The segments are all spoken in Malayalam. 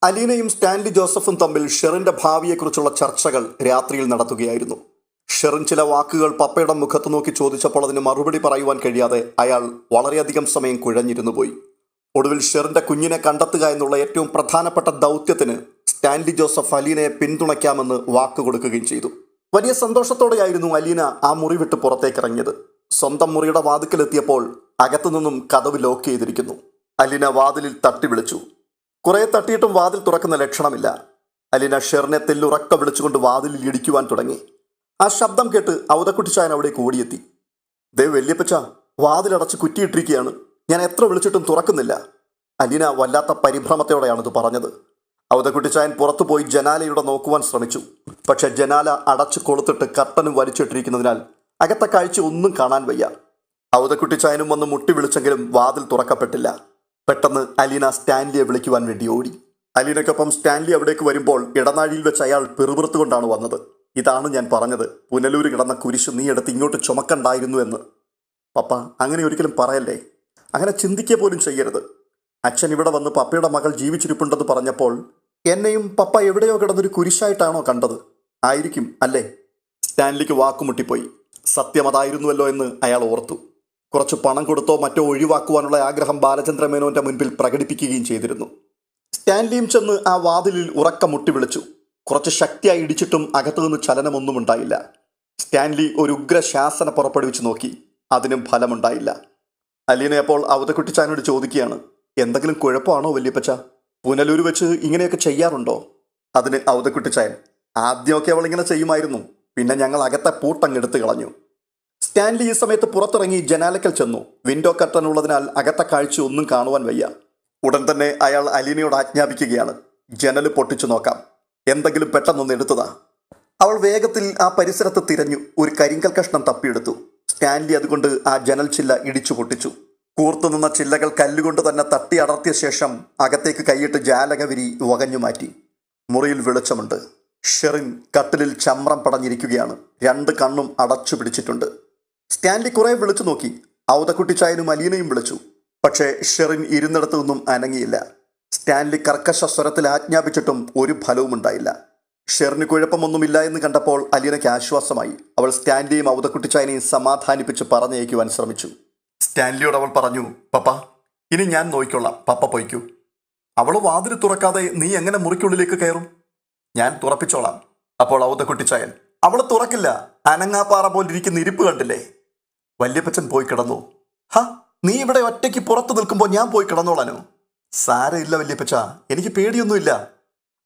അലീനയും സ്റ്റാൻലി ജോസഫും തമ്മിൽ ഷെറിന്റെ ഭാവിയെക്കുറിച്ചുള്ള ചർച്ചകൾ രാത്രിയിൽ നടത്തുകയായിരുന്നു. ഷെറിൻ ചില വാക്കുകൾ പപ്പയുടെ മുഖത്ത് നോക്കി ചോദിച്ചപ്പോൾ അതിന് മറുപടി പറയുവാൻ കഴിയാതെ അയാൾ വളരെയധികം സമയം കുഴഞ്ഞിരുന്നു പോയി. ഒടുവിൽ ഷെറിന്റെ കുഞ്ഞിനെ കണ്ടെത്തുക എന്നുള്ള ഏറ്റവും പ്രധാനപ്പെട്ട ദൗത്യത്തിന് സ്റ്റാൻലി ജോസഫ് അലീനയെ പിന്തുണയ്ക്കാമെന്ന് വാക്കുകൊടുക്കുകയും ചെയ്തു. വലിയ സന്തോഷത്തോടെയായിരുന്നു അലീന ആ മുറി വിട്ട് പുറത്തേക്കിറങ്ങിയത്. സ്വന്തം മുറിയുടെ വാതിക്കലെത്തിയപ്പോൾ അകത്തുനിന്നും കതവ് ലോക്ക് ചെയ്തിരിക്കുന്നു. അലീന വാതിലിൽ തട്ടി വിളിച്ചു. കുറെ തട്ടിയിട്ടും വാതിൽ തുറക്കുന്ന ലക്ഷണമില്ല. അലീന ഷെറിനെ തെല്ലുറക്ക വിളിച്ചുകൊണ്ട് വാതിലിൽ ഇടിക്കുവാൻ തുടങ്ങി. ആ ശബ്ദം കേട്ട് ഔതക്കുട്ടിച്ചായൻ അവിടെ കൂടിയെത്തി. ദേ വല്യപ്പച്ച, വാതിലടച്ച് കുറ്റിയിട്ടിരിക്കുകയാണ്. ഞാൻ എത്ര വിളിച്ചിട്ടും തുറക്കുന്നില്ല. അലീന വല്ലാത്ത പരിഭ്രമത്തോടെയാണിത് പറഞ്ഞത്. ഔതക്കുട്ടിച്ചായൻ പുറത്തുപോയി ജനാലയുടെ നോക്കുവാൻ ശ്രമിച്ചു. പക്ഷെ ജനാല അടച്ചു കൊളുത്തിട്ട് കർട്ടനും വലിച്ചിട്ടിരിക്കുന്നതിനാൽ അകത്തെ കാഴ്ച ഒന്നും കാണാൻ വയ്യ. ഔതക്കുട്ടിച്ചായനും വന്ന് മുട്ടി വിളിച്ചെങ്കിലും വാതിൽ തുറക്കപ്പെട്ടില്ല. പെട്ടെന്ന് അലീന സ്റ്റാൻലിയെ വിളിക്കുവാൻ വേണ്ടി ഓടി. അലീനയ്ക്കൊപ്പം സ്റ്റാൻലി അവിടേക്ക് വരുമ്പോൾ ഇടനാഴിയിൽ വെച്ച് അയാൾ പിറുപിറുത്തുകൊണ്ടാണ് വന്നത്. ഇതാണ് ഞാൻ പറഞ്ഞത്, പുനലൂര് കിടന്ന കുരിശ് നീ എടുത്ത് ഇങ്ങോട്ട് ചുമക്കണ്ടായിരുന്നു എന്ന്. പപ്പ, അങ്ങനെ ഒരിക്കലും പറയല്ലേ. അങ്ങനെ ചിന്തിക്കുക പോലും ചെയ്യരുത്. അച്ഛൻ ഇവിടെ വന്ന് പപ്പയുടെ മകൾ ജീവിച്ചിരിപ്പുണ്ടെന്ന് പറഞ്ഞപ്പോൾ എന്നെയും പപ്പ എവിടെയോ കിടന്നൊരു കുരിശായിട്ടാണോ കണ്ടത്? ആയിരിക്കും അല്ലേ? സ്റ്റാൻലിക്ക് വാക്കുമുട്ടിപ്പോയി. സത്യം അതായിരുന്നുവല്ലോ എന്ന് അയാൾ ഓർത്തു. കുറച്ച് പണം കൊടുത്തോ മറ്റോ ഒഴിവാക്കുവാനുള്ള ആഗ്രഹം ബാലചന്ദ്ര മേനോന്റെ മുൻപിൽ പ്രകടിപ്പിക്കുകയും ചെയ്തിരുന്നു. സ്റ്റാൻലിയും ചെന്ന് ആ വാതിലിൽ ഉറക്കം മുട്ടി വിളിച്ചു. കുറച്ച് ശക്തിയായി ഇടിച്ചിട്ടും അകത്തുനിന്ന് ചലനമൊന്നും ഉണ്ടായില്ല. സ്റ്റാൻലി ഒരു ഉഗ്ര ശാസന പുറപ്പെടുവിച്ച് നോക്കി. അതിനും ഫലമുണ്ടായില്ല. അലീന അപ്പോൾ ഔതക്കുട്ടിച്ചായനോട് ചോദിക്കുകയാണ്, എന്തെങ്കിലും കുഴപ്പമാണോ വല്യപ്പച്ച? പുനലൂര് വെച്ച് ഇങ്ങനെയൊക്കെ ചെയ്യാറുണ്ടോ? അതിന് ഔതക്കുട്ടിച്ചായൻ, ആദ്യമൊക്കെ അവൾ ഇങ്ങനെ ചെയ്യുമായിരുന്നു, പിന്നെ ഞങ്ങൾ അകത്തെ പൂട്ടങ്ങെടുത്ത് കളഞ്ഞു. സ്റ്റാൻലി ഈ സമയത്ത് പുറത്തിറങ്ങി ജനാലക്കൽ ചെന്നു. വിൻഡോ കർട്ടൻ ഉള്ളതിനാൽ അകത്തെ കാഴ്ച ഒന്നും കാണുവാൻ വയ്യ. ഉടൻ തന്നെ അയാൾ അലീനയോട് ആജ്ഞാപിക്കുകയാണ്, ജനൽ പൊട്ടിച്ചു നോക്കാം, എന്തെങ്കിലും പെട്ടെന്നൊന്ന് എടുത്തതാ. അവൾ വേഗത്തിൽ ആ പരിസരത്ത് തിരഞ്ഞു ഒരു കരിങ്കൽ കഷ്ണം തപ്പിയെടുത്തു. സ്റ്റാൻലി അതുകൊണ്ട് ആ ജനൽ ചില്ല ഇടിച്ചു പൊട്ടിച്ചു. കൂർത്തുനിന്ന ചില്ലകൾ കല്ലുകൊണ്ട് തന്നെ തട്ടി അടർത്തിയ ശേഷം അകത്തേക്ക് കൈയിട്ട് ജാലകവിരി വകഞ്ഞു മാറ്റി. മുറിയിൽ വെളിച്ചമുണ്ട്. ഷെറിൻ കട്ടിലിൽ ചമ്രം പടഞ്ഞിരിക്കുകയാണ്. 2 കണ്ണും അടച്ചു പിടിച്ചിട്ടുണ്ട്. സ്റ്റാൻലി കുറെ വിളിച്ചു നോക്കി. ഔതക്കുട്ടിച്ചായനും അലീനയും വിളിച്ചു. പക്ഷേ ഷെറിൻ ഇരുന്നിടത്തു നിന്നും അനങ്ങിയില്ല. സ്റ്റാൻലി കർക്കശ സ്വരത്തിൽ ആജ്ഞാപിച്ചിട്ടും ഒരു ഫലവും ഉണ്ടായില്ല. ഷെറിന് കുഴപ്പമൊന്നുമില്ല എന്ന് കണ്ടപ്പോൾ അലീനയ്ക്ക് ആശ്വാസമായി. അവൾ സ്റ്റാൻലിയും ഔതക്കുട്ടിച്ചായനെയും സമാധാനിപ്പിച്ച് പറഞ്ഞയക്കുവാൻ ശ്രമിച്ചു. സ്റ്റാൻലിയോട് അവൾ പറഞ്ഞു, പപ്പ, ഇനി ഞാൻ നോക്കിക്കൊള്ളാം, പപ്പ പൊയ്ക്കൂ. അവൾ വാതിൽ തുറക്കാതെ നീ എങ്ങനെ മുറിക്കുള്ളിലേക്ക് കയറും? ഞാൻ തുറപ്പിച്ചോളാം. അപ്പോൾ ഔതക്കുട്ടിച്ചായൻ, അവൾ തുറക്കില്ല, അനങ്ങാപ്പാറ പോലിരിക്കുന്ന ഇരിപ്പ് കണ്ടില്ലേ? വല്യപ്പച്ചൻ പോയി കിടന്നു. ഹ, നീ ഇവിടെ ഒറ്റയ്ക്ക് പുറത്തു നിൽക്കുമ്പോൾ ഞാൻ പോയി കിടന്നോളാനോ? സാരമില്ല വല്യപ്പച്ച, എനിക്ക് പേടിയൊന്നുമില്ല.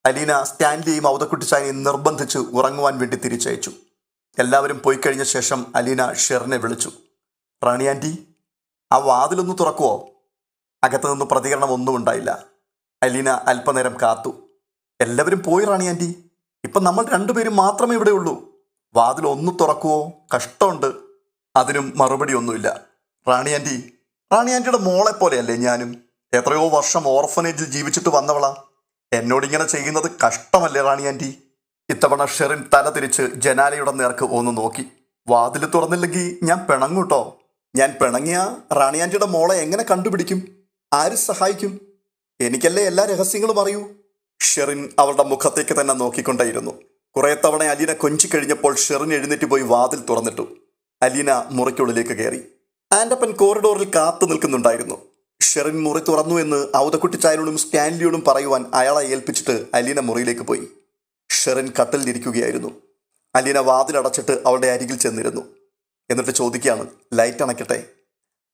അലീന സ്റ്റാൻലിയെയും ഔതക്കുട്ടിച്ചായനെയും നിർബന്ധിച്ച് ഉറങ്ങുവാൻ വേണ്ടി തിരിച്ചയച്ചു. എല്ലാവരും പോയി കഴിഞ്ഞ ശേഷം അലീന ഷെറിനെ വിളിച്ചു. റാണി ആൻറ്റി, ആ വാതിലൊന്ന് തുറക്കുവോ? അകത്തു നിന്ന് പ്രതികരണം ഒന്നും ഉണ്ടായില്ല. അലീന അല്പനേരം കാത്തു. എല്ലാവരും പോയി റാണി ആൻറ്റി, ഇപ്പം നമ്മൾ 2 പേരും മാത്രമേ ഇവിടെ ഉള്ളൂ. വാതിൽ ഒന്ന് തുറക്കുവോ? കഷ്ടമുണ്ട്. അതിനും മറുപടി ഒന്നുമില്ല. റാണി ആൻറ്റിയുടെ മോളെ പോലെയല്ലേ ഞാനും? എത്രയോ വർഷം ഓർഫനേജിൽ ജീവിച്ചിട്ട് വന്നവളാ. എന്നോടിങ്ങനെ ചെയ്യുന്നത് കഷ്ടമല്ലേ റാണി ആൻറ്റി? ഇത്തവണ ഷെറിൻ തല തിരിച്ച് ജനാലയുടെ നേർക്ക് ഒന്ന് നോക്കി. വാതിൽ തുറന്നില്ലെങ്കിൽ ഞാൻ പിണങ്ങൂട്ടോ. ഞാൻ പിണങ്ങിയ റാണി ആൻറ്റിയുടെ മോളെ എങ്ങനെ കണ്ടുപിടിക്കും? ആര് സഹായിക്കും? എനിക്കല്ലേ എല്ലാ രഹസ്യങ്ങളും അറിയൂ. ഷെറിൻ അവളുടെ മുഖത്തേക്ക് തന്നെ നോക്കിക്കൊണ്ടേയിരുന്നു. കുറെ തവണ അലീന കൊഞ്ചിക്കഴിഞ്ഞപ്പോൾ ഷെറിൻ എഴുന്നേറ്റ് പോയി വാതിൽ തുറന്നിട്ടു. അലീന മുറിക്കുള്ളിലേക്ക് കയറി. ആൻഡപ്പൻ കോറിഡോറിൽ കാത്തു നിൽക്കുന്നുണ്ടായിരുന്നു. ഷെറിൻ മുറി തുറന്നു എന്ന് ഔതക്കുട്ടിച്ചായനോടും സ്റ്റാൻലിയോടും പറയുവാൻ അയാളെ ഏൽപ്പിച്ചിട്ട് അലീന മുറിയിലേക്ക് പോയി. ഷെറിൻ കട്ടിലിരിക്കുകയായിരുന്നു. അലീന വാതിലടച്ചിട്ട് അവളുടെ അരികിൽ ചെന്നിരുന്നു. എന്നിട്ട് ചോദിക്കുകയാണ്, ലൈറ്റ് അണയ്ക്കട്ടെ?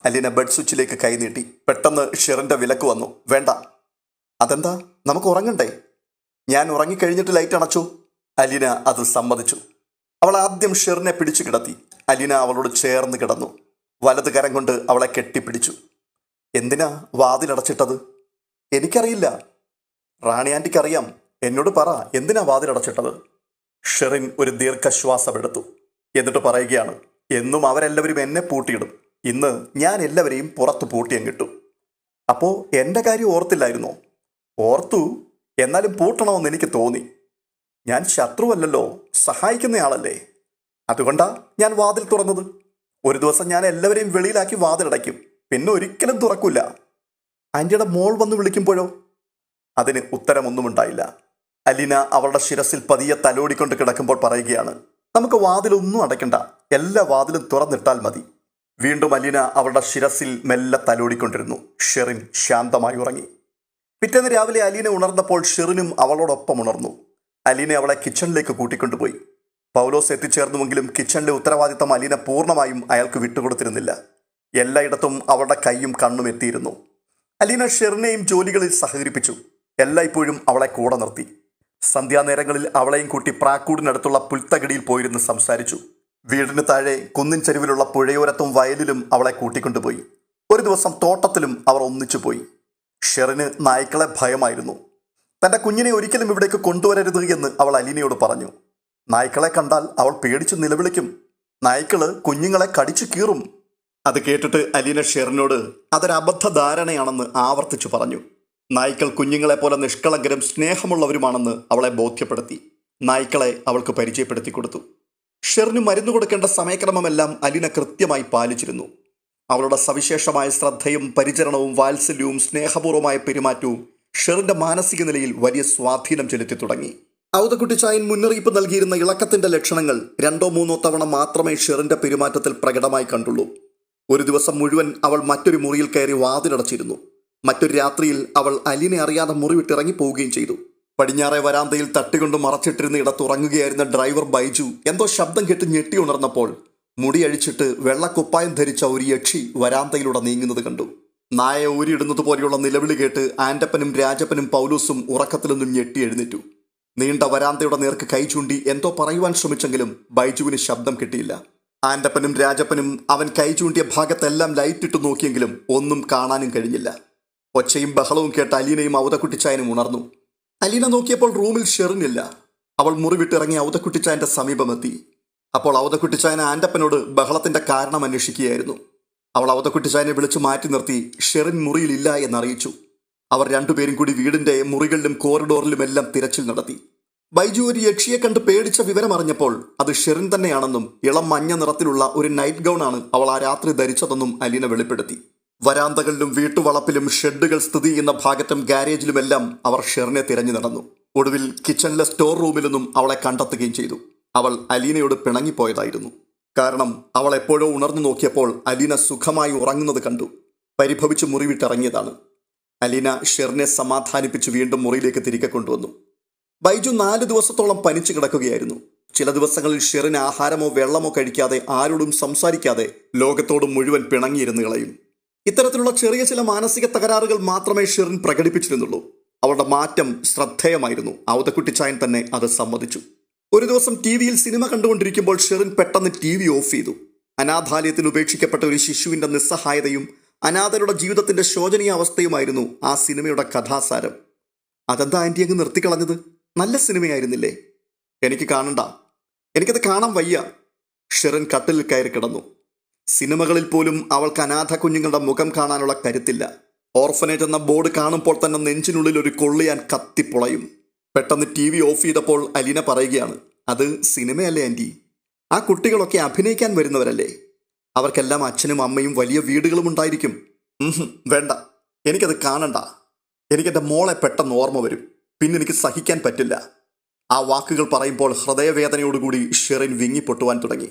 അലീന ബെഡ് സ്വിച്ചിലേക്ക് കൈനീട്ടി. പെട്ടെന്ന് ഷെറിൻ്റെ വിലക്ക് വന്നു. വേണ്ട. അതെന്താ? നമുക്ക് ഉറങ്ങണ്ടേ? ഞാൻ ഉറങ്ങിക്കഴിഞ്ഞിട്ട് ലൈറ്റ് അണച്ചു. അലീന അത് സമ്മതിച്ചു. അവൾ ആദ്യം ഷെറിനെ പിടിച്ചു കിടത്തി. അലീന അവളോട് ചേർന്ന് കിടന്നു. വലത് കരം കൊണ്ട് അവളെ കെട്ടിപ്പിടിച്ചു. എന്തിനാ വാതിലടച്ചിട്ടത്? എനിക്കറിയില്ല. റാണി ആൻറ്റിക്കറിയാം. എന്നോട് പറ, എന്തിനാ വാതിലടച്ചിട്ടത്? ഷെറിൻ ഒരു ദീർഘശ്വാസമെടുത്തു. എന്നിട്ട് പറയുകയാണ്, എന്നും അവരെല്ലാവരും എന്നെ പൂട്ടിയിടും. ഇന്ന് ഞാൻ എല്ലാവരെയും പുറത്ത് പൂട്ടിയങ്ങിട്ടു. അപ്പോൾ എൻ്റെ കാര്യം ഓർത്തില്ലായിരുന്നോ? ഓർത്തു, എന്നാലും പൂട്ടണമെന്ന് എനിക്ക് തോന്നി. ഞാൻ ശത്രുവല്ലല്ലോ, സഹായിക്കുന്നയാളല്ലേ. അതുകൊണ്ടാ ഞാൻ വാതിൽ തുറന്നത്. ഒരു ദിവസം ഞാൻ എല്ലാവരെയും വെളിയിലാക്കി വാതിലടയ്ക്കും, പിന്നെ ഒരിക്കലും തുറക്കില്ല. ആൻറ്റിയുടെ മോൾ വന്ന് വിളിക്കുമ്പോഴോ? അതിന് ഉത്തരമൊന്നുമുണ്ടായില്ല. അലീന അവളുടെ ശിരസിൽ പതിയെ തലോടിക്കൊണ്ട് കിടക്കുമ്പോൾ പറയുകയാണ്, നമുക്ക് വാതിലൊന്നും അടയ്ക്കണ്ട, എല്ലാ വാതിലും തുറന്നിട്ടാൽ മതി. വീണ്ടും അലീന അവളുടെ ശിരസിൽ മെല്ലെ തലോടിക്കൊണ്ടിരുന്നു. ഷെറിൻ ശാന്തമായി ഉറങ്ങി. പിറ്റേന്ന് രാവിലെ അലീന ഉണർന്നപ്പോൾ ഷെറിനും അവളോടൊപ്പം ഉണർന്നു. അലീന അവളെ കിച്ചണിലേക്ക് കൂട്ടിക്കൊണ്ടുപോയി. പൗലോസ് എത്തിച്ചേർന്നുവെങ്കിലും കിച്ചണിലെ ഉത്തരവാദിത്തം അലീന പൂർണ്ണമായും അയാൾക്ക് വിട്ടുകൊടുത്തിരുന്നില്ല. എല്ലായിടത്തും അവളുടെ കൈയും കണ്ണും എത്തിയിരുന്നു. അലീന ഷെറിനെയും ജോലികളിൽ സഹകരിപ്പിച്ചു. എല്ലായ്പ്പോഴും അവളെ കൂടെ നിർത്തി. സന്ധ്യാനേരങ്ങളിൽ അവളെയും കൂട്ടി പ്രാക്കൂടിനടുത്തുള്ള പുൽത്തകിടിയിൽ പോയിരുന്ന് സംസാരിച്ചു. വീടിന് താഴെ കുന്നിൻ ചെരുവിലുള്ള പുഴയോരത്തും വയലിലും അവളെ കൂട്ടിക്കൊണ്ടുപോയി. ഒരു ദിവസം തോട്ടത്തിലും അവർ ഒന്നിച്ചു പോയി. ഷെറിന് നായ്ക്കളെ ഭയമായിരുന്നു. തൻ്റെ കുഞ്ഞിനെ ഒരിക്കലും ഇവിടേക്ക് കൊണ്ടുവരരുത് എന്ന് അവൾ അലീനയോട് പറഞ്ഞു. നായ്ക്കളെ കണ്ടാൽ അവൾ പേടിച്ചു നിലവിളിക്കും. നായ്ക്കള് കുഞ്ഞുങ്ങളെ കടിച്ചു കീറും. അത് കേട്ടിട്ട് അലീന ഷെറിനോട് അതൊരു അബദ്ധ ധാരണയാണെന്ന് ആവർത്തിച്ചു പറഞ്ഞു. നായ്ക്കൾ കുഞ്ഞുങ്ങളെ പോലെ നിഷ്കളങ്കരും സ്നേഹമുള്ളവരുമാണെന്ന് അവളെ ബോധ്യപ്പെടുത്തി. നായ്ക്കളെ അവൾക്ക് പരിചയപ്പെടുത്തി കൊടുത്തു. ഷെറിന് മരുന്ന് കൊടുക്കേണ്ട സമയക്രമമെല്ലാം അലീന കൃത്യമായി പാലിച്ചിരുന്നു. അവളുടെ സവിശേഷമായ ശ്രദ്ധയും പരിചരണവും വാത്സല്യവും സ്നേഹപൂർവ്വമായ പെരുമാറ്റവും ഷെറിന്റെ മാനസിക നിലയിൽ വലിയ സ്വാധീനം ചെലുത്തി തുടങ്ങി. ഔതക്കുട്ടിച്ചായൻ മുന്നറിയിപ്പ് നൽകിയിരുന്ന ഇളക്കത്തിന്റെ ലക്ഷണങ്ങൾ 2-3 തവണ മാത്രമേ ഷെറിന്റെ പെരുമാറ്റത്തിൽ പ്രകടമായി കണ്ടുള്ളൂ. ഒരു ദിവസം മുഴുവൻ അവൾ മറ്റൊരു മുറിയിൽ കയറി വാതിലടച്ചിരുന്നു. മറ്റൊരു രാത്രിയിൽ അവൾ അലീനെ അറിയാതെ മുറി വിട്ടിറങ്ങി പോവുകയും ചെയ്തു. പടിഞ്ഞാറെ വരാന്തയിൽ തട്ടികൊണ്ട് മറച്ചിട്ടിരുന്ന ഇടത്തുറങ്ങുകയായിരുന്ന ഡ്രൈവർ ബൈജു എന്തോ ശബ്ദം കേട്ട് ഞെട്ടി ഉണർന്നപ്പോൾ മുടി അഴിച്ചിട്ട് വെള്ളക്കുപ്പായം ധരിച്ച ഒരു യക്ഷി വരാന്തയിലൂടെ നീങ്ങുന്നത് കണ്ടു. നായ ഊരിയിടുന്നത് പോലെയുള്ള നിലവിളി കേട്ട് ആൻറ്റപ്പനും രാജപ്പനും പൗലൂസും ഉറക്കത്തിൽ നിന്നും ഞെട്ടി എഴുന്നേറ്റു. നീണ്ട വരാന്തയുടെ നേർക്ക് കൈ ചൂണ്ടി എന്തോ പറയുവാൻ ശ്രമിച്ചെങ്കിലും ബൈജുവിന് ശബ്ദം കിട്ടിയില്ല. ആൻറ്റപ്പനും രാജപ്പനും അവൻ കൈ ചൂണ്ടിയ ഭാഗത്തെല്ലാം ലൈറ്റിട്ട് നോക്കിയെങ്കിലും ഒന്നും കാണാനും കഴിഞ്ഞില്ല. ഒച്ചയും ബഹളവും കേട്ട് അലീനയും ഔതക്കുട്ടിച്ചായനും ഉണർന്നു. അലീന നോക്കിയപ്പോൾ റൂമിൽ ഷെറിനില്ല. അവൾ മുറി വിട്ടിറങ്ങി ഔതക്കുട്ടിച്ചായന്റെ സമീപമെത്തി. അപ്പോൾ ഔതക്കുട്ടിച്ചായൻ ആൻറ്റപ്പനോട് ബഹളത്തിന്റെ കാരണം അന്വേഷിക്കുകയായിരുന്നു. അവൾ ഔതക്കുട്ടിച്ചായനെ വിളിച്ചു മാറ്റി നിർത്തി ഷെറിൻ മുറിയിലില്ല എന്നറിയിച്ചു. അവർ രണ്ടുപേരും കൂടി വീടിന്റെ മുറികളിലും കോറിഡോറിലുമെല്ലാം തിരച്ചിൽ നടത്തി. ബൈജു ഒരു യക്ഷിയെ കണ്ട് പേടിച്ച വിവരം അറിഞ്ഞപ്പോൾ അത് ഷെറിൻ തന്നെയാണെന്നും ഇളം മഞ്ഞ നിറത്തിലുള്ള ഒരു നൈറ്റ് ഗൗണാണ് അവൾ ആ രാത്രി ധരിച്ചതെന്നും അലീന വെളിപ്പെടുത്തി. വരാന്തകളിലും വീട്ടുവളപ്പിലും ഷെഡുകൾ സ്ഥിതി ചെയ്യുന്ന ഭാഗത്തും ഗാരേജിലുമെല്ലാം അവർ ഷെറിനെ തിരഞ്ഞു നടന്നു. ഒടുവിൽ കിച്ചണിലെ സ്റ്റോർ റൂമിലൊന്നും അവളെ കണ്ടെത്തുകയും ചെയ്തു. അവൾ അലീനയോട് പിണങ്ങിപ്പോയതായിരുന്നു. കാരണം അവൾ എപ്പോഴോ ഉണർന്നു നോക്കിയപ്പോൾ അലീന സുഖമായി ഉറങ്ങുന്നത് കണ്ടു. പരിഭവിച്ച് മുറി വിട്ടിറങ്ങിയതാണ്. അലീന ഷെറിനെ സമാധാനിപ്പിച്ച് വീണ്ടും മുറിയിലേക്ക് തിരികെ കൊണ്ടുവന്നു. ബൈജു 4 ദിവസത്തോളം പനിച്ചു കിടക്കുകയായിരുന്നു. ചില ദിവസങ്ങളിൽ ഷെറിൻ ആഹാരമോ വെള്ളമോ കഴിക്കാതെ ആരോടും സംസാരിക്കാതെ ലോകത്തോടും മുഴുവൻ പിണങ്ങിയിരുന്നു കളയും. ഇത്തരത്തിലുള്ള ചെറിയ ചില മാനസിക തകരാറുകൾ മാത്രമേ ഷെറിൻ പ്രകടിപ്പിച്ചിരുന്നുള്ളൂ. അവളുടെ മാറ്റം ശ്രദ്ധേയമായിരുന്നു. ഔതക്കുട്ടിച്ചായൻ തന്നെ അത് സമ്മതിച്ചു. ഒരു ദിവസം ടിവിയിൽ സിനിമ കണ്ടുകൊണ്ടിരിക്കുമ്പോൾ ഷെറിൻ പെട്ടെന്ന് TV ഓഫ് ചെയ്തു. അനാഥാലയത്തിൽ ഉപേക്ഷിക്കപ്പെട്ട ഒരു ശിശുവിന്റെ നിസ്സഹായതയും അനാഥരുടെ ജീവിതത്തിന്റെ ശോചനീയ അവസ്ഥയുമായിരുന്നു ആ സിനിമയുടെ കഥാസാരം. അതെന്താ ആൻറ്റി അങ്ങ് നിർത്തിക്കളഞ്ഞത്? നല്ല സിനിമയായിരുന്നില്ലേ? എനിക്ക് കാണണ്ട, എനിക്കത് കാണാൻ വയ്യ. ഷെറിൻ കട്ടിലിൽ കയറി കിടന്നു. സിനിമകളിൽ പോലും അവൾക്ക് അനാഥ കുഞ്ഞുങ്ങളുടെ മുഖം കാണാനുള്ള കരുത്തില്ല. ഓർഫനേജ് എന്ന ബോർഡ് കാണുമ്പോൾ തന്നെ നെഞ്ചിനുള്ളിൽ ഒരു കൊള്ളിയാൻ കത്തിപ്പൊളയും. പെട്ടെന്ന് TV ഓഫ് ചെയ്തപ്പോൾ അലീന പറയുകയാണ്, അത് സിനിമയല്ലേ ആൻറ്റി, ആ കുട്ടികളൊക്കെ അഭിനയിക്കാൻ വരുന്നവരല്ലേ, അവർക്കെല്ലാം അച്ഛനും അമ്മയും വലിയ വീടുകളും ഉണ്ടായിരിക്കും. വേണ്ട, എനിക്കത് കാണണ്ട. എനിക്കെൻ്റെ മോളെ പെട്ടെന്ന് ഓർമ്മ വരും, പിന്നെ എനിക്ക് സഹിക്കാൻ പറ്റില്ല. ആ വാക്കുകൾ പറയുമ്പോൾ ഹൃദയവേദനയോടുകൂടി ഷെറിൻ വിങ്ങിപ്പൊട്ടുവാൻ തുടങ്ങി.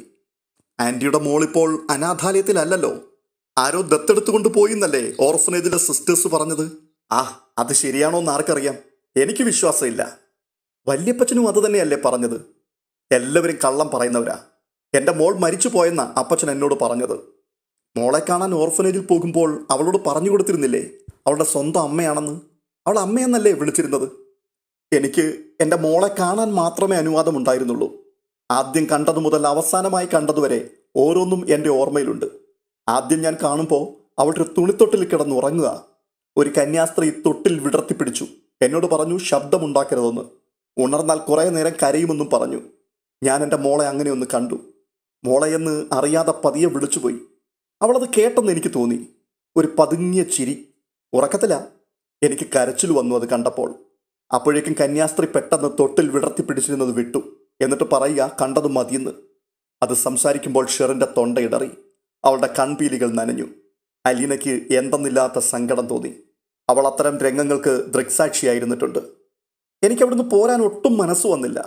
ആൻറ്റിയുടെ മോളിപ്പോൾ അനാഥാലയത്തിലല്ലല്ലോ, ആരോ ദത്തെടുത്തുകൊണ്ട് പോയിന്നല്ലേ ഓർഫനേജിലെ സിസ്റ്റേഴ്സ് പറഞ്ഞത്. അത് ശരിയാണോ എന്ന് ആർക്കറിയാം, എനിക്ക് വിശ്വാസമില്ല. വല്യപ്പച്ചനും അത് തന്നെയല്ലേ പറഞ്ഞത്. എല്ലാവരും കള്ളം പറയുന്നവരാ. എൻ്റെ മോൾ മരിച്ചു പോയെന്നാ അപ്പച്ചൻ എന്നോട് പറഞ്ഞത്. മോളെ കാണാൻ ഓർഫനേജിൽ പോകുമ്പോൾ അവളോട് പറഞ്ഞു കൊടുത്തിരുന്നില്ലേ അവളുടെ സ്വന്തം അമ്മയാണെന്ന്? അവൾ അമ്മയെന്നല്ലേ വിളിച്ചിരുന്നത്. എനിക്ക് എൻ്റെ മോളെ കാണാൻ മാത്രമേ അനുവാദമുണ്ടായിരുന്നുള്ളൂ. ആദ്യം കണ്ടതു മുതൽ അവസാനമായി കണ്ടതുവരെ ഓരോന്നും എൻ്റെ ഓർമ്മയിലുണ്ട്. ആദ്യം ഞാൻ കാണുമ്പോൾ അവളുടെ തുണിത്തൊട്ടിൽ കിടന്നുറങ്ങുക. ഒരു കന്യാസ്ത്രീ തൊട്ടിൽ വിടർത്തിപ്പിടിച്ചു. എന്നോട് പറഞ്ഞു ശബ്ദമുണ്ടാക്കരുതെന്ന്. ഉണർന്നാൽ കുറേ നേരം കരയുമെന്നും പറഞ്ഞു. ഞാൻ എൻ്റെ മോളെ അങ്ങനെ ഒന്ന് കണ്ടു. മോളെയെന്ന് അറിയാതെ പതിയെ വിളിച്ചുപോയി. അവളത് കേട്ടെന്ന് എനിക്ക് തോന്നി. ഒരു പതുങ്ങിയ ചിരി. ഉറക്കത്തില. എനിക്ക് കരച്ചിൽ വന്നു അത് കണ്ടപ്പോൾ. അപ്പോഴേക്കും കന്യാസ്ത്രീ പെട്ടെന്ന് തൊട്ടിൽ വിടർത്തിപ്പിടിച്ചിരുന്നത് വിട്ടു. എന്നിട്ട് പറയുക കണ്ടത് മതിയെന്ന്. അത് സംസാരിക്കുമ്പോൾ ഷെറിൻ്റെ തൊണ്ടയിടറി. അവളുടെ കൺപീലികൾ നനഞ്ഞു. അലീനയ്ക്ക് എന്തെന്നില്ലാത്ത സങ്കടം തോന്നി. അവൾ അത്തരം രംഗങ്ങൾക്ക് ദൃക്സാക്ഷിയായിരുന്നിട്ടുണ്ട്. എനിക്കവിടുന്ന് പോരാൻ ഒട്ടും മനസ്സ് വന്നില്ല.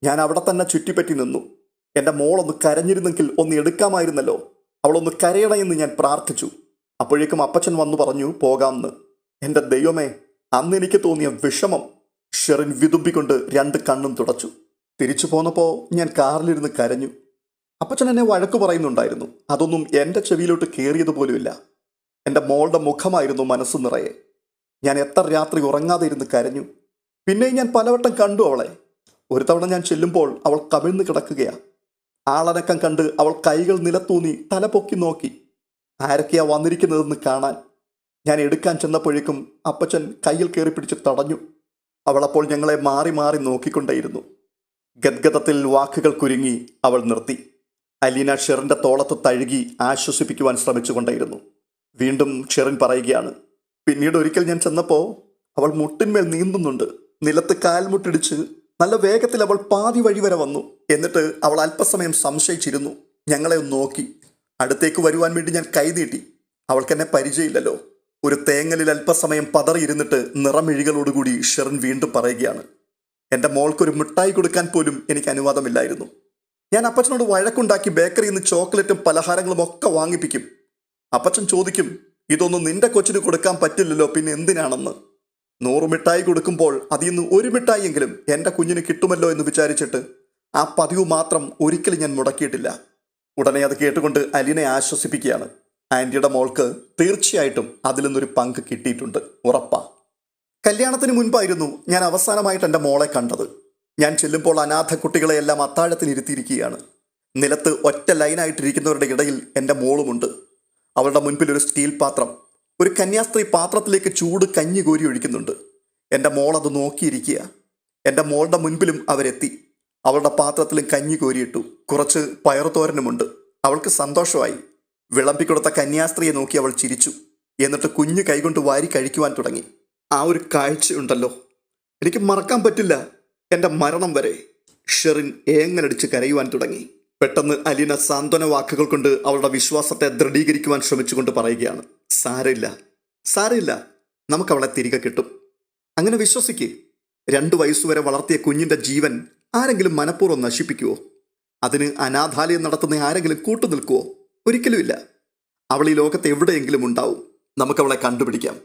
ഞാൻ അവിടെ തന്നെ ചുറ്റിപ്പറ്റി നിന്നു. എൻ്റെ മോളൊന്ന് കരഞ്ഞിരുന്നെങ്കിൽ ഒന്ന് എടുക്കാമായിരുന്നല്ലോ. അവളൊന്ന് കരയണമെന്ന് ഞാൻ പ്രാർത്ഥിച്ചു. അപ്പോഴേക്കും അപ്പച്ചൻ വന്നു പറഞ്ഞു പോകാമെന്ന്. എൻ്റെ ദൈവമേ, അന്ന് എനിക്ക് തോന്നിയ വിഷമം! ഷെറിൻ വിതുമ്പിക്കൊണ്ട് 2 കണ്ണും തുടച്ചു. തിരിച്ചു പോന്നപ്പോൾ ഞാൻ കാറിലിരുന്ന് കരഞ്ഞു. അപ്പച്ചൻ എന്നെ വഴക്കു പറയുന്നുണ്ടായിരുന്നു. അതൊന്നും എൻ്റെ ചെവിയിലോട്ട് കയറിയതുപോലുമില്ല. എൻ്റെ മോളുടെ മുഖമായിരുന്നു മനസ്സ് നിറയെ. ഞാൻ എത്ര രാത്രി ഉറങ്ങാതെ ഇരുന്ന് കരഞ്ഞു. പിന്നെയും ഞാൻ പലവട്ടം കണ്ടു അവളെ. ഒരു തവണ ഞാൻ ചെല്ലുമ്പോൾ അവൾ കമിഴ്ന്ന് കിടക്കുകയാ. ആളനക്കം കണ്ട് അവൾ കൈകൾ നിലത്തൂന്നി തല പൊക്കി നോക്കി. ആരൊക്കെയാ വന്നിരിക്കുന്നതെന്ന് കാണാൻ. ഞാൻ എടുക്കാൻ ചെന്നപ്പോഴേക്കും അപ്പച്ചൻ കയ്യിൽ കയറി പിടിച്ച് തടഞ്ഞു. അവളപ്പോൾ ഞങ്ങളെ മാറി മാറി നോക്കിക്കൊണ്ടേയിരുന്നു. ഗദ്ഗതത്തിൽ വാക്കുകൾ കുരുങ്ങി അവൾ നിർത്തി. അലീന ഷെറിൻ്റെ തോളത്ത് തഴുകി ആശ്വസിപ്പിക്കുവാൻ ശ്രമിച്ചുകൊണ്ടേയിരുന്നു. വീണ്ടും ഷെറിൻ പറയുകയാണ്, പിന്നീട് ഒരിക്കൽ ഞാൻ ചെന്നപ്പോൾ അവൾ മുട്ടിന്മേൽ നീന്തുന്നുണ്ട്. നിലത്ത് കാൽമുട്ടിടിച്ച് നല്ല വേഗത്തിൽ അവൾ പാതി വഴി വരെ വന്നു. എന്നിട്ട് അവൾ അല്പസമയം സംശയിച്ചിരുന്നു. ഞങ്ങളെ ഒന്ന് നോക്കി. അടുത്തേക്ക് വരുവാൻ വേണ്ടി ഞാൻ കൈ നീട്ടി. അവൾക്കെന്നെ പരിചയമില്ലല്ലോ. ഒരു തേങ്ങലിൽ അല്പസമയം പതറിയിരുന്നിട്ട് നിറമിഴികളോടുകൂടി ഷെറിൻ വീണ്ടും പറയുകയാണ്, എൻ്റെ മോൾക്കൊരു മിഠായി കൊടുക്കാൻ പോലും എനിക്ക് അനുവാദമില്ലായിരുന്നു. ഞാൻ അപ്പച്ചനോട് വഴക്കുണ്ടാക്കി ബേക്കറിയിൽ നിന്ന് ചോക്ലേറ്റും പലഹാരങ്ങളും ഒക്കെ വാങ്ങിപ്പിക്കും. അപ്പച്ചൻ ചോദിക്കും, ഇതൊന്നും നിന്റെ കൊച്ചിന് കൊടുക്കാൻ പറ്റില്ലല്ലോ, പിന്നെ എന്തിനാണെന്ന്. 100 മിഠായി കൊടുക്കുമ്പോൾ അതിൽ നിന്ന് 1 മിഠായിയെങ്കിലും എൻ്റെ കുഞ്ഞിന് കിട്ടുമല്ലോ എന്ന് വിചാരിച്ചിട്ട് ആ പതിവ് മാത്രം ഒരിക്കലും ഞാൻ മുടക്കിയിട്ടില്ല. ഉടനെ അത് കേട്ടുകൊണ്ട് അലീനെ ആശ്വസിപ്പിക്കുകയാണ്. ആൻറ്റിയുടെ മോൾക്ക് തീർച്ചയായിട്ടും അതിൽ നിന്നൊരു പങ്ക് കിട്ടിയിട്ടുണ്ട്, ഉറപ്പാ. കല്യാണത്തിന് മുൻപായിരുന്നു ഞാൻ അവസാനമായിട്ട് എൻ്റെ മോളെ കണ്ടത്. ഞാൻ ചെല്ലുമ്പോൾ അനാഥ കുട്ടികളെയെല്ലാം അത്താഴത്തിനിരുത്തിയിരിക്കുകയാണ്. നിലത്ത് ഒറ്റ ലൈനായിട്ടിരിക്കുന്നവരുടെ ഇടയിൽ എൻ്റെ മോളുമുണ്ട്. അവളുടെ മുൻപിൽ ഒരു സ്റ്റീൽ പാത്രം. ഒരു കന്യാസ്ത്രീ പാത്രത്തിലേക്ക് ചൂട് കഞ്ഞി കോരി ഒഴിക്കുന്നുണ്ട്. എൻ്റെ മോളത് നോക്കിയിരിക്കുക. എൻ്റെ മോളുടെ മുൻപിലും അവരെത്തി. അവളുടെ പാത്രത്തിലും കഞ്ഞി കോരിയിട്ടു. കുറച്ച് പയറുതോരനുമുണ്ട്. അവൾക്ക് സന്തോഷമായി. വിളമ്പിക്കൊടുത്ത കന്യാസ്ത്രീയെ നോക്കി അവൾ ചിരിച്ചു. എന്നിട്ട് കുഞ്ഞു കൈകൊണ്ട് വാരി കഴിക്കുവാൻ തുടങ്ങി. ആ ഒരു കാഴ്ചയുണ്ടല്ലോ, എനിക്ക് മറക്കാൻ പറ്റില്ല എൻ്റെ മരണം വരെ. ഷെറിൻ ഏങ്ങലടിച്ച് കരയുവാൻ തുടങ്ങി. പെട്ടെന്ന് അലീന സാന്ത്വന വാക്കുകൾ കൊണ്ട് അവളുടെ വിശ്വാസത്തെ ദൃഢീകരിക്കുവാൻ ശ്രമിച്ചുകൊണ്ട് പറയുകയാണ്, സാരമില്ല, സാരമില്ല, നമുക്കവളെ തിരികെ കിട്ടും. അങ്ങനെ വിശ്വസിക്ക്. 2 വയസ്സുവരെ വളർത്തിയ കുഞ്ഞിൻ്റെ ജീവൻ ആരെങ്കിലും മനഃപൂർവ്വം നശിപ്പിക്കുവോ? അതിന് അനാഥാലയം നടത്തുന്ന ആരെങ്കിലും കൂട്ടുനിൽക്കുവോ? ഒരിക്കലുമില്ല. അവൾ ഈ ലോകത്ത് എവിടെയെങ്കിലും ഉണ്ടാവും. നമുക്കവളെ കണ്ടുപിടിക്കാം.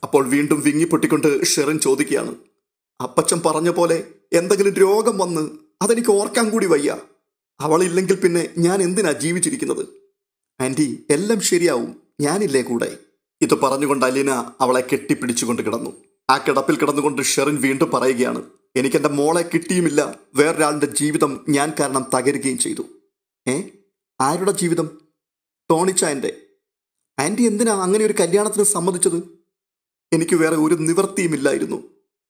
അപ്പോൾ വീണ്ടും വിങ്ങിപ്പൊട്ടിക്കൊണ്ട് ഷെറിൻ ചോദിക്കുകയാണ്, അപ്പച്ചൻ പറഞ്ഞ പോലെ എന്തെങ്കിലും രോഗം വന്ന് അതെനിക്ക് ഓർക്കാൻ കൂടി വയ്യ. അവളില്ലെങ്കിൽ പിന്നെ ഞാൻ എന്തിനാ ജീവിച്ചിരിക്കുന്നത്? ആൻറ്റി, എല്ലാം ശരിയാവും, ഞാനില്ലേ കൂടെ. ഇത് പറഞ്ഞുകൊണ്ട് അലീന അവളെ കെട്ടിപ്പിടിച്ചുകൊണ്ട് കിടന്നു. ആ കിടപ്പിൽ കിടന്നുകൊണ്ട് ഷെറിൻ വീണ്ടും പറയുകയാണ്, എനിക്കെൻ്റെ മോളെ കിട്ടിയുമില്ല, വേറൊരാളുടെ ജീവിതം ഞാൻ കാരണം തകരുകയും ചെയ്തു. ആരുടെ ജീവിതം? ടോണിച്ചായൻ്റെ. ആൻറ്റി എന്തിനാ അങ്ങനെ ഒരു കല്യാണത്തിന് സമ്മതിച്ചത്? എനിക്ക് വേറെ ഒരു നിവൃത്തിയുമില്ലായിരുന്നു.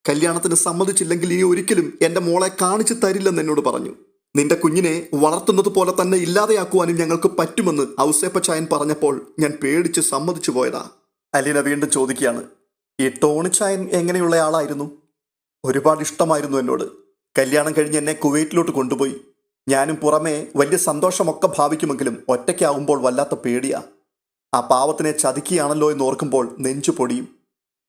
കല്യാണത്തിന് സമ്മതിച്ചില്ലെങ്കിൽ ഇനി ഒരിക്കലും എൻ്റെ മോളെ കാണിച്ചു തരില്ലെന്ന് എന്നോട് പറഞ്ഞു. നിന്റെ കുഞ്ഞിനെ വളർത്തുന്നത് പോലെ തന്നെ ഇല്ലാതെയാക്കുവാനും ഞങ്ങൾക്ക് പറ്റുമെന്ന് ഔസേപ്പച്ചായൻ പറഞ്ഞപ്പോൾ ഞാൻ പേടിച്ച് സമ്മതിച്ചു പോയതാ. അലീന വീണ്ടും ചോദിക്കുകയാണ്, ഈ ടോണിച്ചായൻ എങ്ങനെയുള്ള ആളായിരുന്നു? ഒരുപാട് ഇഷ്ടമായിരുന്നു എന്നോട്. കല്യാണം കഴിഞ്ഞ് എന്നെ കുവൈറ്റിലോട്ട് കൊണ്ടുപോയി. ഞാനും പുറമേ വലിയ സന്തോഷമൊക്കെ ഭാവിക്കുമെങ്കിലും ഒറ്റയ്ക്കാവുമ്പോൾ വല്ലാത്ത പേടിയാ. ആ പാവത്തിനെ ചതിക്കുകയാണല്ലോ എന്ന് ഓർക്കുമ്പോൾ നെഞ്ചു പൊടിയും.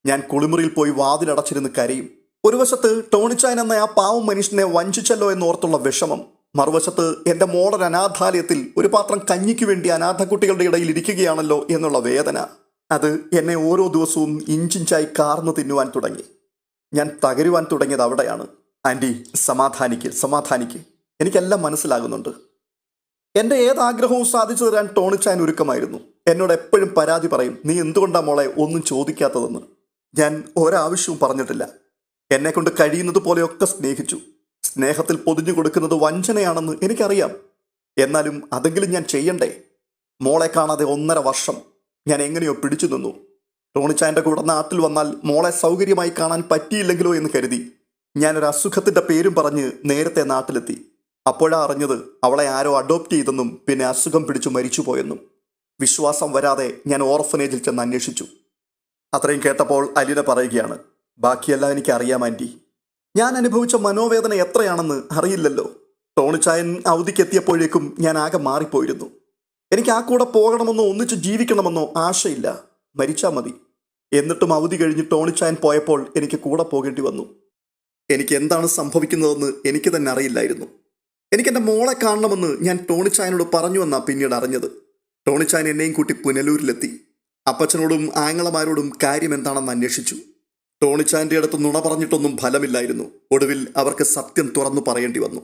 ഞാൻ കുളിമുറിയിൽ പോയി വാതിലടച്ചിരുന്ന് കരയും. ഒരു വശത്ത് ടോണിച്ചായൻ എന്ന ആ പാവം മനുഷ്യനെ വഞ്ചിച്ചല്ലോ എന്നോർത്തുള്ള വിഷമം, മറുവശത്ത് എൻ്റെ മോഡൽ അനാഥാലയത്തിൽ ഒരു പാത്രം കഞ്ഞിക്ക് വേണ്ടി അനാഥ കുട്ടികളുടെ ഇടയിൽ ഇരിക്കുകയാണല്ലോ എന്നുള്ള വേദന. അത് എന്നെ ഓരോ ദിവസവും ഇഞ്ചിഞ്ചായി കാർന്നു തിന്നുവാൻ തുടങ്ങി. ഞാൻ തകരുവാൻ തുടങ്ങിയത് അവിടെയാണ്. ആൻറ്റി, സമാധാനിക്ക്. എനിക്കെല്ലാം മനസ്സിലാകുന്നുണ്ട്. എൻ്റെ ഏതാഗ്രഹവും സാധിച്ചു തരാൻ ടോണിച്ചായൻ ഒരുക്കമായിരുന്നു. എന്നോട് എപ്പോഴും പരാതി പറയും, നീ എന്തുകൊണ്ടാണ് മോളെ ഒന്നും ചോദിക്കാത്തതെന്ന്. ഞാൻ ഒരാവശ്യവും പറഞ്ഞിട്ടില്ല. എന്നെക്കൊണ്ട് കഴിയുന്നത് പോലെയൊക്കെ സ്നേഹിച്ചു. സ്നേഹത്തിൽ പൊതിഞ്ഞു കൊടുക്കുന്നത് വഞ്ചനയാണെന്ന് എനിക്കറിയാം. എന്നാലും അതെങ്കിലും ഞാൻ ചെയ്യണ്ടേ? മോളെ കാണാതെ 1.5 വർഷം ഞാൻ എങ്ങനെയോ പിടിച്ചു നിന്നു. ടോണിച്ചായൻ്റെ കൂടെ നാട്ടിൽ വന്നാൽ മോളെ സൗകര്യമായി കാണാൻ പറ്റിയില്ലെങ്കിലോ എന്ന് കരുതി ഞാനൊരു അസുഖത്തിൻ്റെ പേരും പറഞ്ഞ് നേരത്തെ നാട്ടിലെത്തി. അപ്പോഴാ അറിഞ്ഞത് അവളെ ആരോ അഡോപ്റ്റ് ചെയ്തെന്നും പിന്നെ അസുഖം പിടിച്ചു മരിച്ചുപോയെന്നും. വിശ്വാസം വരാതെ ഞാൻ ഓർഫനേജിൽ ചെന്ന് അന്വേഷിച്ചു. അത്രയും കേട്ടപ്പോൾ അലീന പറയുകയാണ്, ബാക്കിയെല്ലാം എനിക്ക് അറിയാം ആൻറ്റി. ഞാൻ അനുഭവിച്ച മനോവേദന എത്രയാണെന്ന് അറിയില്ലല്ലോ. ടോണിച്ചായൻ അവധിക്കെത്തിയപ്പോഴേക്കും ഞാൻ ആകെ മാറിപ്പോയിരുന്നു. എനിക്ക് ആ കൂടെ പോകണമെന്നോ ഒന്നിച്ച് ജീവിക്കണമെന്നോ ആശയില്ല. മരിച്ചാൽ മതി. എന്നിട്ടും അവധി കഴിഞ്ഞ് ടോണിച്ചായൻ പോയപ്പോൾ എനിക്ക് കൂടെ പോകേണ്ടി വന്നു. എനിക്ക് എന്താണ് സംഭവിക്കുന്നതെന്ന് എനിക്ക് തന്നെ അറിയില്ലായിരുന്നു. എനിക്കെൻ്റെ മോളെ കാണണമെന്ന് ഞാൻ ടോണിച്ചായനോട് പറഞ്ഞു എന്നാ പിന്നീട് അറിഞ്ഞത്. ടോണിച്ചായൻ എന്നെയും കൂട്ടി പുനലൂരിലെത്തി. അപ്പച്ചനോടും ആങ്ങളമാരോടും കാര്യം എന്താണെന്ന് അന്വേഷിച്ചു. ടോണിച്ചായൻ്റെ അടുത്ത് നുണ പറഞ്ഞിട്ടൊന്നും ഫലമില്ലായിരുന്നു. ഒടുവിൽ അവർക്ക് സത്യം തുറന്നു പറയേണ്ടി വന്നു.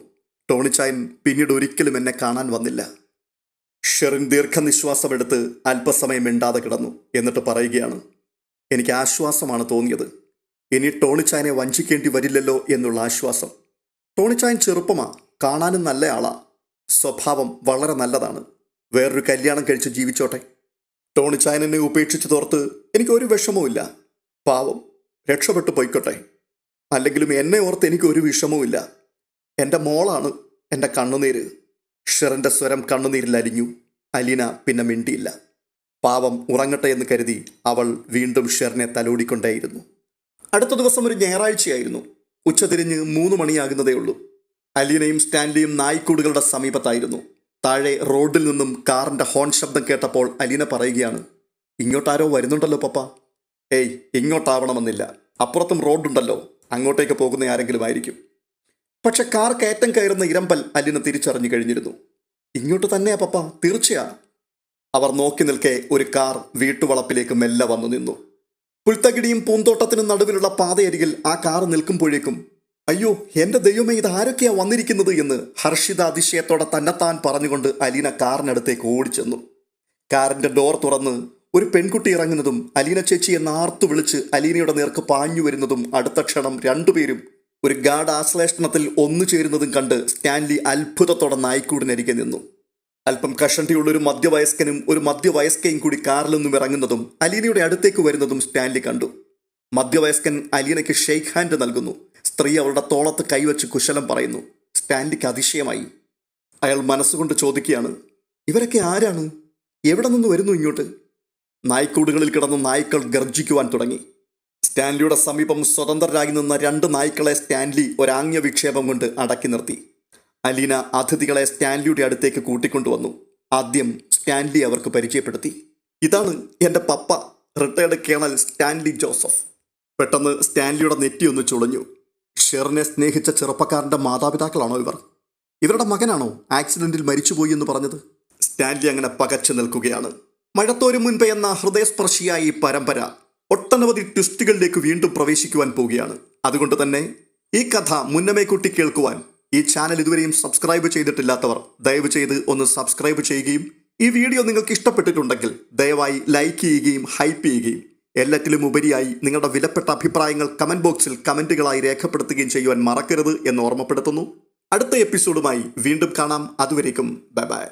ടോണിച്ചായൻ പിന്നീട് ഒരിക്കലും എന്നെ കാണാൻ വന്നില്ല. ഷെറിൻ ദീർഘനിശ്വാസമെടുത്ത് അല്പസമയം മിണ്ടാതെ കിടന്നു. എന്നിട്ട് പറയുകയാണ്, എനിക്ക് ആശ്വാസമാണ് തോന്നിയത്. ഇനി ടോണിച്ചായനെ വഞ്ചിക്കേണ്ടി വരില്ലല്ലോ എന്നുള്ള ആശ്വാസം. ടോണിച്ചായൻ ചെറുപ്പമാ, കാണാനും നല്ല ആളാ, സ്വഭാവം വളരെ നല്ലതാണ്. വേറൊരു കല്യാണം കഴിച്ച് ജീവിച്ചോട്ടെ. ടോണിച്ചായൻ എന്നെ ഉപേക്ഷിച്ച് തോർത്ത് എനിക്കൊരു വിഷമവുമില്ല. പാവം, രക്ഷപ്പെട്ടു പോയിക്കോട്ടെ. അല്ലെങ്കിലും എന്നെ ഓർത്ത് എനിക്കൊരു വിഷമവുമില്ല. എൻ്റെ മോളാണ് എൻ്റെ കണ്ണുനീര്. ഷെറിൻ്റെ സ്വരം കണ്ണുനീരിൽ അലിഞ്ഞു. അലീന പിന്നെ മിണ്ടിയില്ല. പാവം ഉറങ്ങട്ടെ എന്ന് കരുതി അവൾ വീണ്ടും ഷെറിനെ തലോടിക്കൊണ്ടേയിരുന്നു. അടുത്ത ദിവസം ഒരു ഞായറാഴ്ചയായിരുന്നു. ഉച്ചതിരിഞ്ഞ് 3 മണിയാകുന്നതേ ഉള്ളൂ. അലീനയും സ്റ്റാൻലിയും നായ്ക്കൂടുകളുടെ സമീപത്തായിരുന്നു. താഴെ റോഡിൽ നിന്നും കാറിൻ്റെ ഹോൺ ശബ്ദം കേട്ടപ്പോൾ അലീന പറയുകയാണ്, ഇങ്ങോട്ടാരോ വരുന്നുണ്ടല്ലോ പപ്പ. ഏയ്, ഇങ്ങോട്ടാവണമെന്നില്ല, അപ്പുറത്തും റോഡുണ്ടല്ലോ, അങ്ങോട്ടേക്ക് പോകുന്ന ആരെങ്കിലും ആയിരിക്കും. പക്ഷെ കാർ കയറ്റം കയറുന്ന ഇരമ്പൽ അലീന തിരിച്ചറിഞ്ഞു കഴിഞ്ഞിരുന്നു. ഇങ്ങോട്ട് തന്നെയാ പപ്പ, തീർച്ചയാ. അവർ നോക്കി നിൽക്കെ ഒരു കാർ വീട്ടുവളപ്പിലേക്ക് മെല്ലെ വന്നു നിന്നു. പുൽത്തകിടിയും പൂന്തോട്ടത്തിനും നടുവിലുള്ള പാതയരികിൽ ആ കാർ നിൽക്കുമ്പോഴേക്കും, അയ്യോ എൻ്റെ ദൈവമേ, ഇത് ആരൊക്കെയാ വന്നിരിക്കുന്നത് എന്ന് ഹർഷിത അതിശയത്തോടെ തന്നെത്താൻ പറഞ്ഞുകൊണ്ട് അലീന കാറിനടുത്തേക്ക് ഓടിച്ചെന്നു. കാറിൻ്റെ ഡോർ തുറന്ന് ഒരു പെൺകുട്ടി ഇറങ്ങുന്നതും അലീന ചേച്ചി എന്ന് ആർത്തു വിളിച്ച് അലീനയുടെ നേർക്ക് പാഞ്ഞു വരുന്നതും അടുത്ത ക്ഷണം രണ്ടുപേരും ഒരു ഗാഢ ആശ്ലേഷണത്തിൽ ഒന്നു ചേരുന്നതും കണ്ട് സ്റ്റാൻലി അത്ഭുതത്തോടെ നായ്ക്കൂടിനരികെ നിന്നു. അല്പം കഷണ്ടിയുള്ളൊരു മധ്യവയസ്കനും ഒരു മധ്യവയസ്കയും കൂടി കാറിൽ നിന്നും ഇറങ്ങുന്നതും അലീനയുടെ അടുത്തേക്ക് വരുന്നതും സ്റ്റാൻലി കണ്ടു. മധ്യവയസ്കൻ അലീനയ്ക്ക് ഷെയ്ക്ക് ഹാൻഡ് നൽകുന്നു. സ്ത്രീ അവളുടെ തോളത്ത് കൈവച്ച് കുശലം പറയുന്നു. സ്റ്റാൻലിക്ക് അതിശയമായി. അയാൾ മനസ്സുകൊണ്ട് ചോദിക്കുകയാണ്, ഇവരൊക്കെ ആരാണ്? എവിടെ നിന്ന് വരുന്നു ഇങ്ങോട്ട്? നായ്ക്കൂടുകളിൽ കിടന്ന് നായ്ക്കൾ ഗർജിക്കുവാൻ തുടങ്ങി. സ്റ്റാൻലിയുടെ സമീപം സ്വതന്ത്രരായി നിന്ന 2 നായ്ക്കളെ സ്റ്റാൻലി ഒരാംഗ്യ വിക്ഷേപം കൊണ്ട് അടക്കി നിർത്തി. അലീന അതിഥികളെ സ്റ്റാൻലിയുടെ അടുത്തേക്ക് കൂട്ടിക്കൊണ്ടുവന്നു. ആദ്യം സ്റ്റാൻലി അവർക്ക് പരിചയപ്പെടുത്തി. ഇതാണ് എൻ്റെ പപ്പ, റിട്ടയർഡ് കേണൽ സ്റ്റാൻലി ജോസഫ്. പെട്ടെന്ന് സ്റ്റാൻലിയുടെ നെറ്റിയൊന്ന് ചുളഞ്ഞു. ഷെറിനെ സ്നേഹിച്ച ചെറുപ്പക്കാരൻ്റെ മാതാപിതാക്കളാണോ ഇവർ? ഇവരുടെ മകനാണോ ആക്സിഡന്റിൽ മരിച്ചുപോയി എന്ന് പറഞ്ഞത്? സ്റ്റാൻലി അങ്ങനെ പകച്ചു നിൽക്കുകയാണ്. മഴത്തോരും മുൻപേ എന്ന ഹൃദയസ്പർശിയായ ഈ പരമ്പര ഒട്ടനവധി ട്വിസ്റ്റുകളിലേക്ക് വീണ്ടും പ്രവേശിക്കുവാൻ പോവുകയാണ്. അതുകൊണ്ട് തന്നെ ഈ കഥ മുന്നമേ കൂട്ടി കേൾക്കുവാൻ ഈ ചാനൽ ഇതുവരെയും സബ്സ്ക്രൈബ് ചെയ്തിട്ടില്ലാത്തവർ ദയവ് ചെയ്ത് ഒന്ന് സബ്സ്ക്രൈബ് ചെയ്യുകയും ഈ വീഡിയോ നിങ്ങൾക്ക് ഇഷ്ടപ്പെട്ടിട്ടുണ്ടെങ്കിൽ ദയവായി ലൈക്ക് ചെയ്യുകയും ഹൈപ്പ് ചെയ്യുകയും എല്ലാറ്റിലും ഉപരിയായി നിങ്ങളുടെ വിലപ്പെട്ട അഭിപ്രായങ്ങൾ കമന്റ് ബോക്സിൽ കമന്റുകളായി രേഖപ്പെടുത്തുകയും ചെയ്യുവാൻ മറക്കരുത് എന്ന് ഓർമ്മപ്പെടുത്തുന്നു. അടുത്ത എപ്പിസോഡുമായി വീണ്ടും കാണാം. അതുവരേക്കും ബൈ ബൈ.